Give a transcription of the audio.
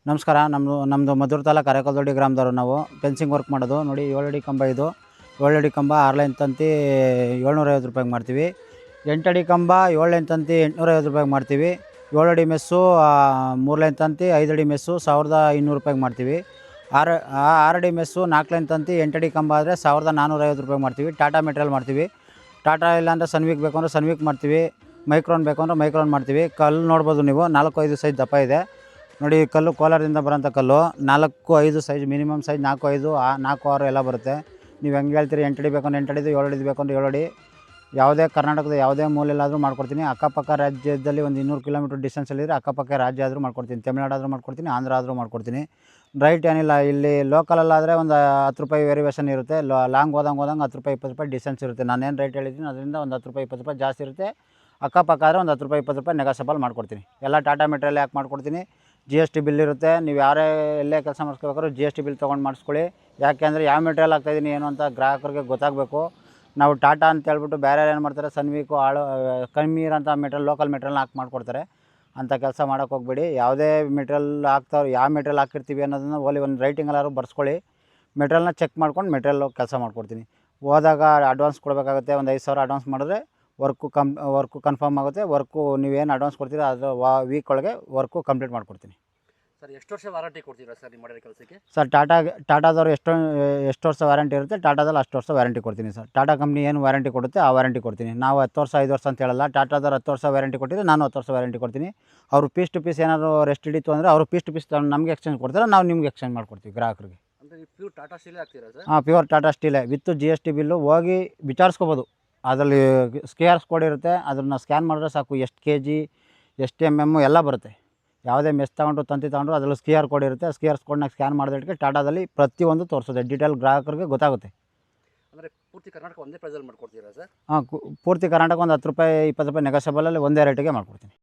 ನಮಸ್ಕಾರ. ನಮ್ಮದು ಮದ್ದೂರು ತಾಲೂಕು ಅರೇಕಲ್ದೊಡ್ಡಿ ಗ್ರಾಮದವರು. ನಾವು ಫೆನ್ಸಿಂಗ್ ವರ್ಕ್ ಮಾಡೋದು. ನೋಡಿ 7 ಅಡಿ ಕಂಬ ಇದು. 7 ಅಡಿ ಕಂಬ 6 ಲೈನ್ ತಂತಿ 750 ರೂಪಾಯಿಗೆ ಮಾಡ್ತೀವಿ. 8 ಅಡಿ ಕಂಬ 7 ಲೈನ್ ತಂತಿ 850 ರೂಪಾಯಿಗೆ ಮಾಡ್ತೀವಿ. 7 ಅಡಿ ಮೆಸ್ಸು 3 ಲೈನ್ ತಂತಿ 5 ಅಡಿ ಮೆಸ್ಸು 1200 ರೂಪಾಯಿಗೆ ಮಾಡ್ತೀವಿ. 6 ಅಡಿ ಮೆಸ್ಸು 4 ಲೈನ್ ತಂತಿ 8 ಅಡಿ ಕಂಬ ಆದರೆ 1450 ರೂಪಾಯಿಗೆ ಮಾಡ್ತೀವಿ. ಟಾಟಾ ಮೆಟೀರಿಯಲ್ ಮಾಡ್ತೀವಿ. ಟಾಟಾ ಇಲ್ಲಾಂದರೆ ಸನ್ವಿಕ್ ಬೇಕು ಅಂದರೆ ಸನ್ವಿಕ್ ಮಾಡ್ತೀವಿ. ಮೈಕ್ರೋನ್ ಬೇಕು ಅಂದರೆ ಮೈಕ್ರೋನ್ ಮಾಡ್ತೀವಿ. ಕಲ್ಲು ನೋಡ್ಬೋದು ನೀವು, 4-5 ಸೈಜ್ ದಪ್ಪ ಇದೆ ನೋಡಿ. ಕಲ್ಲು ಕೋಲಾರದಿಂದ ಬರೋಂಥ ಕಲ್ಲು 4-5 ಸೈಜ್, ಮಿನಿಮಮ್ ಸೈಜ್ 4-5 4-6 ಎಲ್ಲ ಬರುತ್ತೆ. ನೀವು ಹೆಂಗೆ ಹೇಳ್ತೀರಿ, 8 ಅಡಿ ಬೇಕಂದ್ರೆ 8 ಅಡಿದು, 7 ಅಡಿದು ಬೇಕಂದ್ರೆ 7 ಅಡಿ. ಯಾವುದೇ ಕರ್ನಾಟಕದ ಯಾವುದೇ ಮೂಲೆಯಲ್ಲಾದರೂ ಮಾಡ್ಕೊಡ್ತೀನಿ. ಅಕ್ಕಪಕ್ಕ ರಾಜ್ಯದಲ್ಲಿ ಒಂದು 200 ಕಿಲೋಮೀಟ್ರ್ ಡಿಸ್ಟೆನ್ಸಲ್ಲಿದ್ದರೆ ಅಕ್ಕಪಕ್ಕ ರಾಜ್ಯ ಆದರೂ ಮಾಡ್ಕೊಡ್ತೀನಿ. ತಮಿಳ್ನಾಡು ಆದರೂ ಮಾಡ್ಕೊಡ್ತೀನಿ, ಆಂಧ್ರ ಆದರೂ ಮಾಡ್ಕೊಡ್ತೀನಿ. ರೈಟ್ ಏನಿಲ್ಲ, ಇಲ್ಲಿ ಲೋಕಲಲ್ಲಾದರೆ ಒಂದು 10 ರೂಪಾಯಿ ವೇರಿಯೇಷನ್ ಇರುತ್ತೆ. ಲಾಂಗ್ ಹೋದಂಗೆ 10 ರೂಪಾಯಿ 20 ರೂಪಾಯಿ ಡಿಸ್ಟೆನ್ಸ್ ಇರುತ್ತೆ. ನಾನೇನು ರೇಟ್ ಹೇಳಿದ್ದೀನಿ ಅದರಿಂದ ಒಂದು 10 ರೂಪಾಯಿ 20 ರೂಪಾಯಿ ಜಾಸ್ತಿ ಇರುತ್ತೆ. ಅಕ್ಕಪಕ್ಕ ಆದರೆ ಒಂದು 10 ರೂಪಾಯಿ 20 ರೂಪಾಯಿ ನೆಗೋಷಿಯಬಲ್ ಮಾಡ್ಕೊಡ್ತೀನಿ. ಎಲ್ಲ ಟಾಟಾ ಮೆಟೀರಿಯಲ್ ಯಾಕೆ ಮಾಡ್ಕೊಡ್ತೀನಿ, GST ಬಿಲ್ ಇರುತ್ತೆ. ನೀವು ಯಾರೇ ಎಲ್ಲೇ ಕೆಲಸ ಮಾಡಿಸ್ಕೋಬೇಕಾದ್ರೂ GST ಬಿಲ್ ತೊಗೊಂಡು ಮಾಡಿಸ್ಕೊಳ್ಳಿ. ಯಾಕೆಂದರೆ ಯಾವ ಮೆಟೀರಿಯಲ್ ಹಾಕ್ತಾಯಿದ್ದೀನಿ ಏನು ಅಂತ ಗ್ರಾಹಕರಿಗೆ ಗೊತ್ತಾಗಬೇಕು. ನಾವು ಟಾಟಾ ಅಂತ ಹೇಳ್ಬಿಟ್ಟು ಬೇರೆ ಏನು ಮಾಡ್ತಾರೆ, ಸನ್ವೀಕು ಕಮ್ಮಿ ಇರೋಂಥ ಮೆಟೀರಿಯಲ್, ಲೋಕಲ್ ಮೆಟೀರಿಯಲ್ನ ಹಾಕಿ ಮಾಡಿಕೊಡ್ತಾರೆ. ಅಂಥ ಕೆಲಸ ಮಾಡೋಕ್ಕೆ ಹೋಗ್ಬೇಡಿ. ಯಾವುದೇ ಮೆಟೀರಿಯಲ್ ಹಾಕ್ತಾವ್ರು, ಯಾವ ಮೆಟೀರಿಯಲ್ ಹಾಕಿರ್ತೀವಿ ಅನ್ನೋದನ್ನು ಓಲಿ ಒಂದು ರೈಟಿಂಗಲ್ಲಾದ್ರು ಬರ್ಸ್ಕೊಳ್ಳಿ. ಮೆಟೀರಿಯಲ್ನ ಚೆಕ್ ಮಾಡ್ಕೊಂಡು ಮೆಟೀರಿಯಲ್ ಕೆಲಸ ಮಾಡಿಕೊಡ್ತೀನಿ. ಹೋದಾಗ ಅಡ್ವಾನ್ಸ್ ಕೊಡಬೇಕಾಗುತ್ತೆ. ಒಂದು 5,000 ಅಡ್ವಾನ್ಸ್ ಮಾಡಿದ್ರೆ ವರ್ಕು ಕನ್ಫರ್ಮ್ ಆಗುತ್ತೆ. ವರ್ಕು ನೀವೇನು ಅಡ್ವಾನ್ಸ್ ಕೊಡ್ತೀರ ಅದು ವೀಕ್ ಒಳಗೆ ವರ್ಕು ಕಂಪ್ಲೀಟ್ ಮಾಡಿಕೊಡ್ತೀನಿ. ಸರ್, ಎಷ್ಟು ವರ್ಷ ವಾರಂಟಿ ಕೊಡ್ತೀರಾ ಸರ್ ನೀವು ಮಾಡಿರೋ ಕೆಲಸಕ್ಕೆ? ಸರ್, ಟಾಟಾದವ್ರು ಎಷ್ಟು ವರ್ಷ ವ್ಯಾರಂಟಿ ಇರುತ್ತೆ, ಟಾಟಾದಲ್ಲಿ ಅಷ್ಟು ವರ್ಷ ವ್ಯಾರಂಟಿ ಕೊಡ್ತೀನಿ ಸರ್. ಟಾಟಾ ಕಂಪ್ನಿ ಏನು ವ್ಯಾರಂಟಿ ಕೊಡುತ್ತೆ ಆ ವ್ಯಾರಂಟಿ ಕೊಡ್ತೀನಿ. ನಾವು 10 ವರ್ಷ 5 ವರ್ಷ ಅಂತ ಹೇಳಲ್ಲ. ಟಾಟಾದವ್ರು 10 ವರ್ಷ ವ್ಯಾರಂಟಿ ಕೊಟ್ಟಿದ್ರೆ ನಾನು 10 ವರ್ಷ ವ್ಯಾರಂಟಿ ಕೊಡ್ತೀನಿ. ಅವರು ಪೀಸ್ ಟು ಪೀಸ್ ಏನಾದರೂ ರೆಸ್ಟ್ ಹಿಡಿತು ಅಂದರೆ ಅವರು ಪೀಸ್ ಟು ಪೀಸ್ ನಮಗೆ ಎಕ್ಸ್ಚೇಂಜ್ ಕೊಡ್ತಾರೆ, ನಾವು ನಿಮ್ಗೆ ಎಕ್ಸ್ಚೇಂಜ್ ಮಾಡಿಕೊಡ್ತೀವಿ ಗ್ರಾಹಕರಿಗೆ. ಅಂದರೆ ನೀವು ಪ್ಯೂರ್ ಟಾಟಾ ಸ್ಟೀಲೇ ಹಾಕ್ತೀರಾ ಸರ್? ಹಾಂ, pure Tata ಸ್ಟೀಲೇ with GST bill. ಹೋಗಿ ವಿಚಾರಿಸ್ಕೋಬೋದು. ಅದರಲ್ಲಿ QR ಕೋಡ್ ಇರುತ್ತೆ. ಅದನ್ನು ಸ್ಕ್ಯಾನ್ ಮಾಡಿದ್ರೆ ಸಾಕು. ಎಷ್ಟು kg ಎಷ್ಟು mm ಎಲ್ಲ ಬರುತ್ತೆ. ಯಾವುದೇ ಮೆಸ್ ತೊಗೊಂಡ್ರು ತಂತಿ ತೊಗೊಂಡ್ರು ಅದರಲ್ಲಿ QR ಕೋಡ್ ಇರುತ್ತೆ. QR ಕೋಡ್ನಾಗ ಸ್ಕ್ಯಾನ್ ಮಾಡಿದಕ್ಕೆ ಟಾಟಾದಲ್ಲಿ ಪ್ರತಿಯೊಂದು ತೋರಿಸುತ್ತೆ. ಡೀಟೇಲ್ ಗ್ರಾಹಕರಿಗೆ ಗೊತ್ತಾಗುತ್ತೆ. ಅಂದರೆ ಪೂರ್ತಿ ಕರ್ನಾಟಕ ಒಂದೇ ಪ್ರೈಸಲ್ಲಿ ಮಾಡ್ಕೊಡ್ತೀರಾ ಸರ್? ಹಾಂ, ಪೂರ್ತಿ ಕರ್ನಾಟಕ ಒಂದು 10 ರೂಪಾಯಿ 20 ರೂಪಾಯಿ ನೆಗೋಷಿಯಬಲಲ್ಲಿ ಒಂದೇ ರೇಟಿಗೆ ಮಾಡ್ಕೊಡ್ತೀನಿ.